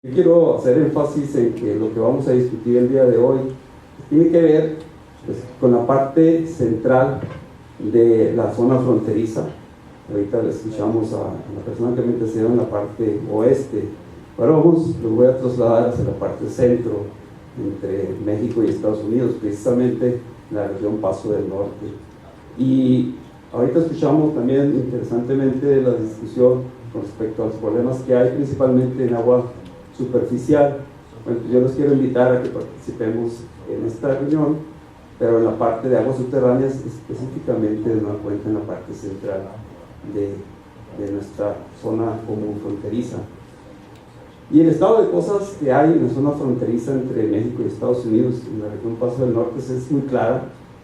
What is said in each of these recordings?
Yo quiero hacer énfasis en que lo que vamos a discutir el día de hoy tiene que ver pues, con la parte central de la zona fronteriza. Ahorita le escuchamos a la persona que me antecedió en la parte oeste. Ahora los voy a trasladar hacia la parte centro, entre México y Estados Unidos, precisamente la región Paso del Norte. Y ahorita escuchamos también interesantemente la discusión con respecto a los problemas que hay principalmente en agua superficial. Bueno, yo los quiero invitar a que participemos en esta reunión, pero en la parte de aguas subterráneas, específicamente de nueva cuenta en la parte central de nuestra zona común fronteriza. Y el estado de cosas que hay en la zona fronteriza entre México y Estados Unidos, en la región Paso del Norte, es muy clara,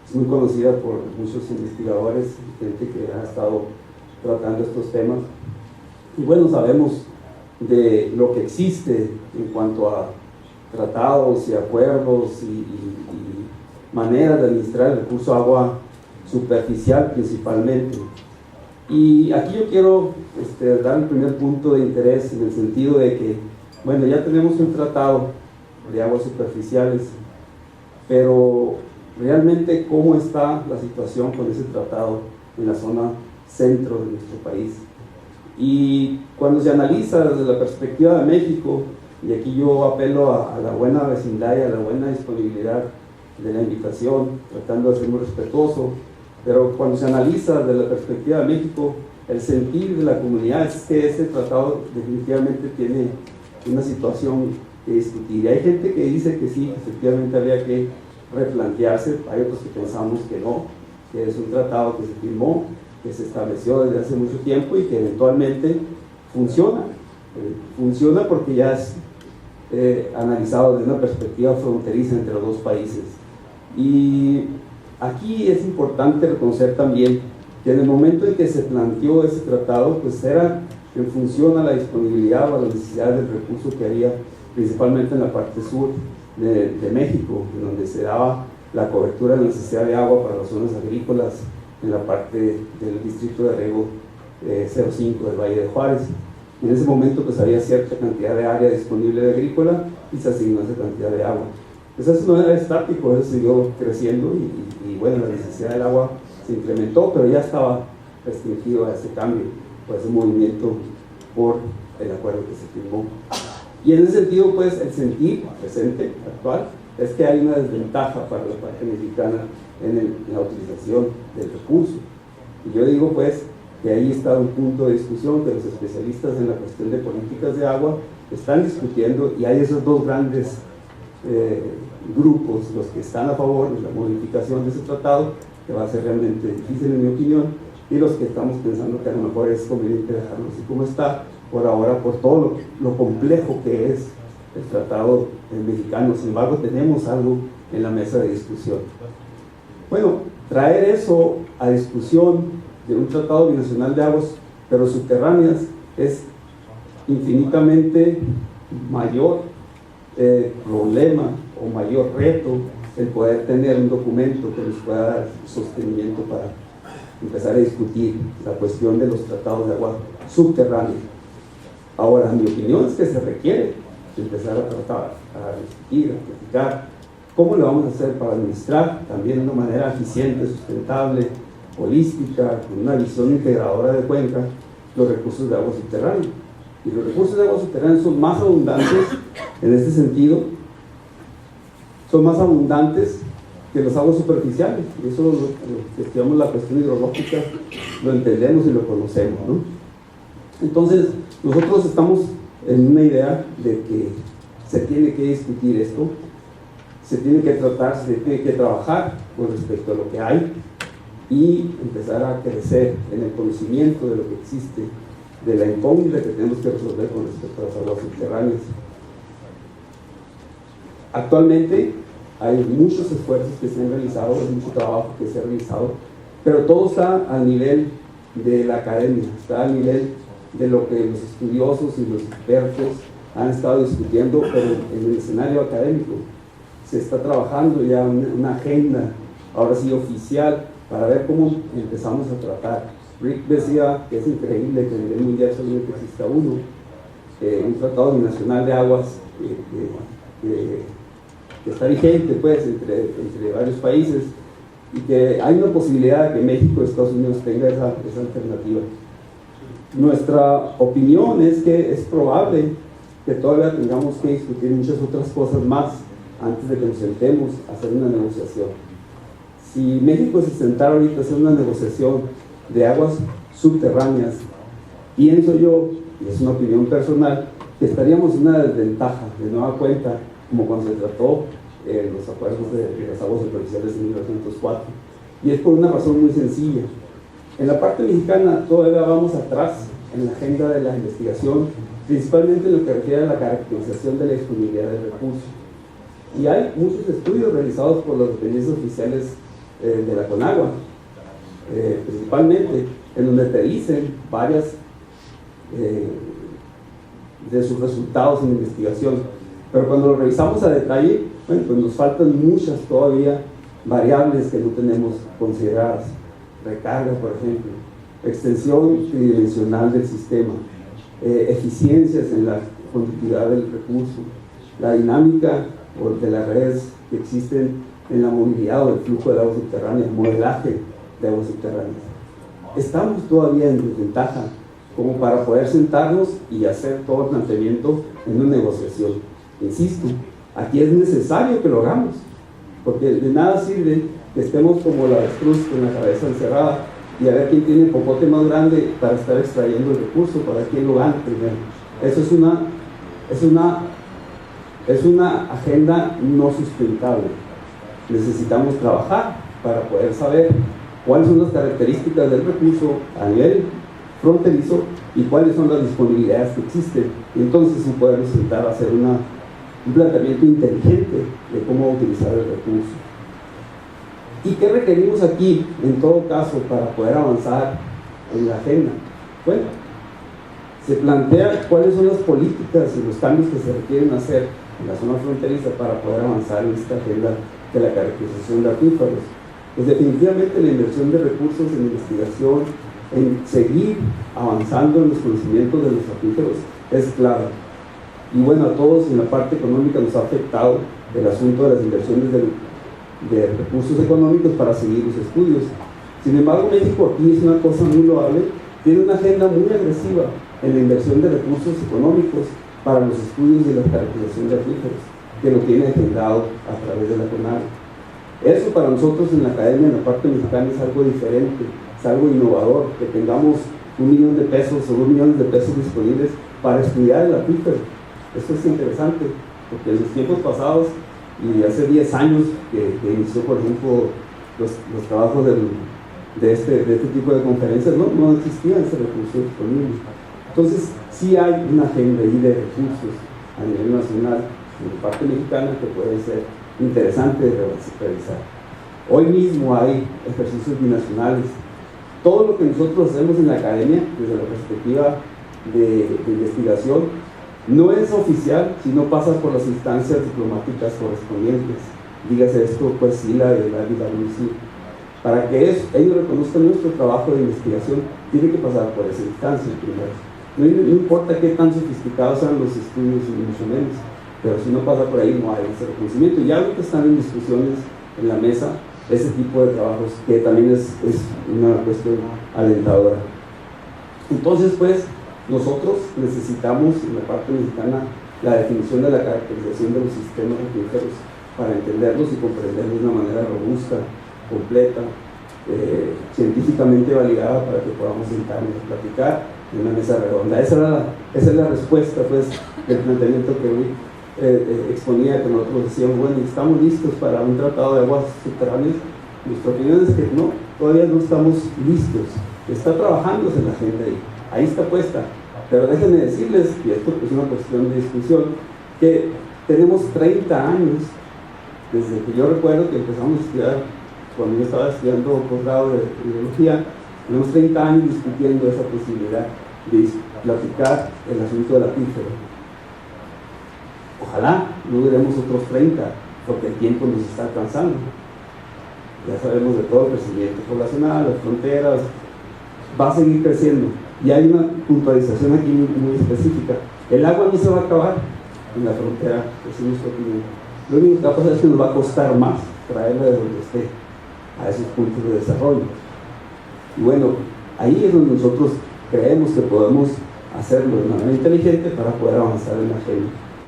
es muy conocida por muchos investigadores, gente que ha estado tratando estos temas. Y bueno, sabemos de lo que existe en cuanto a tratados y acuerdos y maneras de administrar el recurso agua superficial principalmente. Y aquí yo quiero dar el primer punto de interés en el sentido de que, bueno, ya tenemos un tratado de aguas superficiales, pero realmente cómo está la situación con ese tratado en la zona centro de nuestro país. Y cuando se analiza desde la perspectiva de México, y aquí yo apelo a la buena vecindad y a la buena disponibilidad de la invitación, tratando de ser muy respetuoso, pero cuando se analiza desde la perspectiva de México, el sentir de la comunidad es que ese tratado definitivamente tiene una situación que discutir. Y hay gente que dice que sí, efectivamente había que replantearse, hay otros que pensamos que no, que es un tratado que se firmó, que se estableció desde hace mucho tiempo y que eventualmente funciona. Funciona porque ya es analizado desde una perspectiva fronteriza entre los dos países. Y aquí es importante reconocer también que en el momento en que se planteó ese tratado, pues era en función a la disponibilidad o a la necesidad del recurso que había, principalmente en la parte sur de México, en donde se daba la cobertura de la necesidad de agua para las zonas agrícolas, en la parte del distrito de riego 05 del Valle de Juárez. Y en ese momento pues había cierta cantidad de área disponible de agrícola y se asignó esa cantidad de agua. Pues eso no era estático, eso siguió creciendo y bueno, la necesidad del agua se incrementó, pero ya estaba restringido a ese cambio, por ese movimiento, por el acuerdo que se firmó. Y en ese sentido, pues, el sentir presente, actual, es que hay una desventaja para la parte mexicana en la utilización del recurso. Y yo digo, pues, que ahí está un punto de discusión que los especialistas en la cuestión de políticas de agua están discutiendo, y hay esos dos grandes grupos, los que están a favor de la modificación de ese tratado, que va a ser realmente difícil en mi opinión, y los que estamos pensando que a lo mejor es conveniente dejarlo así como está por ahora, por todo lo complejo que es el tratado mexicano. Sin embargo, tenemos algo en la mesa de discusión. Bueno, traer eso a discusión de un tratado binacional de aguas, pero subterráneas, es infinitamente mayor problema o mayor reto el poder tener un documento que nos pueda dar sostenimiento para empezar a discutir la cuestión de los tratados de agua subterránea. Ahora, mi opinión es que se requiere empezar a tratar, a discutir, a platicar cómo lo vamos a hacer para administrar también de una manera eficiente, sustentable, holística, con una visión integradora de cuenca, los recursos de agua subterránea. Y los recursos de agua subterránea son más abundantes en este sentido, son más abundantes que los aguas superficiales. Y eso lo que estudiamos la cuestión hidrológica lo entendemos y lo conocemos, ¿no? Entonces, nosotros estamos en una idea de que se tiene que discutir esto, se tiene que tratar, se tiene que trabajar con respecto a lo que hay y empezar a crecer en el conocimiento de lo que existe, de la incógnita que tenemos que resolver con respecto a las aguas subterráneas. Actualmente hay muchos esfuerzos que se han realizado, hay mucho trabajo que se ha realizado, pero todo está al nivel de la academia, está al nivel de lo que los estudiosos y los expertos han estado discutiendo, pero en el escenario académico se está trabajando ya una agenda, ahora sí oficial, para ver cómo empezamos a tratar. Rick decía que es increíble que a nivel mundial solamente exista uno, un tratado binacional de aguas que está vigente pues entre varios países, y que hay una posibilidad de que México y Estados Unidos tenga esa alternativa. Nuestra opinión es que es probable que todavía tengamos que discutir muchas otras cosas más antes de que nos sentemos a hacer una negociación. Si México se sentara ahorita a hacer una negociación de aguas subterráneas, pienso yo, y es una opinión personal, que estaríamos en una desventaja de nueva cuenta, como cuando se trató los acuerdos de las aguas superficiales en 1904. Y es por una razón muy sencilla. En la parte mexicana todavía vamos atrás en la agenda de la investigación, principalmente en lo que refiere a la caracterización de la disponibilidad del recurso. Y hay muchos estudios realizados por las dependencias oficiales de la CONAGUA, principalmente, en donde te dicen varias de sus resultados en investigación. Pero cuando lo revisamos a detalle, bueno, pues nos faltan muchas todavía variables que no tenemos consideradas. Recarga, por ejemplo, extensión tridimensional del sistema, eficiencias en la continuidad del recurso, la dinámica de las redes que existen en la movilidad o el flujo de aguas subterráneas, modelaje de aguas subterráneas. Estamos todavía en desventaja como para poder sentarnos y hacer todo el planteamiento en una negociación. Insisto, aquí es necesario que lo hagamos, porque de nada sirve que estemos como la avestruz con la cabeza encerrada y a ver quién tiene el popote más grande para estar extrayendo el recurso, para quién lo gane primero. Eso es una agenda no sustentable. Necesitamos trabajar para poder saber cuáles son las características del recurso a nivel fronterizo y cuáles son las disponibilidades que existen, y entonces sí podemos sentar a hacer un planteamiento inteligente de cómo utilizar el recurso. ¿Y qué requerimos aquí, en todo caso, para poder avanzar en la agenda? Bueno, se plantea cuáles son las políticas y los cambios que se requieren hacer en la zona fronteriza para poder avanzar en esta agenda de la caracterización de acuíferos. Pues definitivamente la inversión de recursos en investigación, en seguir avanzando en los conocimientos de los acuíferos, es clave. Y bueno, a todos en la parte económica nos ha afectado el asunto de las inversiones de recursos económicos para seguir los estudios. Sin embargo, México aquí es una cosa muy loable, tiene una agenda muy agresiva en la inversión de recursos económicos para los estudios de la caracterización de acuíferos, que lo tiene agendado a través de la CONAGUA. Eso para nosotros en la academia, en la parte mexicana, es algo diferente, es algo innovador, que tengamos $1 millón de pesos o 2 millones de pesos disponibles para estudiar el acuífero. Esto es interesante, porque en los tiempos pasados, y hace 10 años que inició, por ejemplo, los trabajos de este tipo de conferencias, no existía ese recurso disponible. Entonces, sí hay una agenda ahí de recursos a nivel nacional, en la parte mexicana, que puede ser interesante de revisar. Hoy mismo hay ejercicios binacionales. Todo lo que nosotros hacemos en la academia, desde la perspectiva de investigación, no es oficial si no pasa por las instancias diplomáticas correspondientes. Dígase esto, pues sí, la IWC. Para que ellos reconozcan nuestro trabajo de investigación, tiene que pasar por esa instancia primero. No importa qué tan sofisticados sean los estudios, ni mucho menos, pero si no pasa por ahí no hay ese reconocimiento. Y ahorita están en discusiones en la mesa ese tipo de trabajos, que también es una cuestión alentadora. Entonces, pues, nosotros necesitamos en la parte mexicana la definición de la caracterización de los sistemas acuíferos para entenderlos y comprenderlos de una manera robusta, completa, científicamente validada, para que podamos sentarnos a platicar en una mesa redonda. Esa es la respuesta, pues, del planteamiento que hoy exponía, que nosotros decíamos, bueno, estamos listos para un tratado de aguas subterráneas. Nuestra opinión es que no, todavía no estamos listos. Está trabajándose en la agenda ahí está puesta, pero déjenme decirles, y esto es una cuestión de discusión, que tenemos 30 años, desde que yo recuerdo que empezamos a estudiar, cuando yo estaba estudiando posgrado de biología, tenemos 30 años discutiendo esa posibilidad de platicar el asunto del acuífero. Ojalá no duremos otros 30, porque el tiempo nos está alcanzando. Ya sabemos de todo el crecimiento poblacional, las fronteras, va a seguir creciendo. Y hay una puntualización aquí muy específica. El agua no se va a acabar en la frontera, esa es nuestra opinión. Lo único que va a pasar es que nos va a costar más traerla de donde esté a esos puntos de desarrollo. Y bueno, ahí es donde nosotros creemos que podemos hacerlo de manera inteligente para poder avanzar en la fe.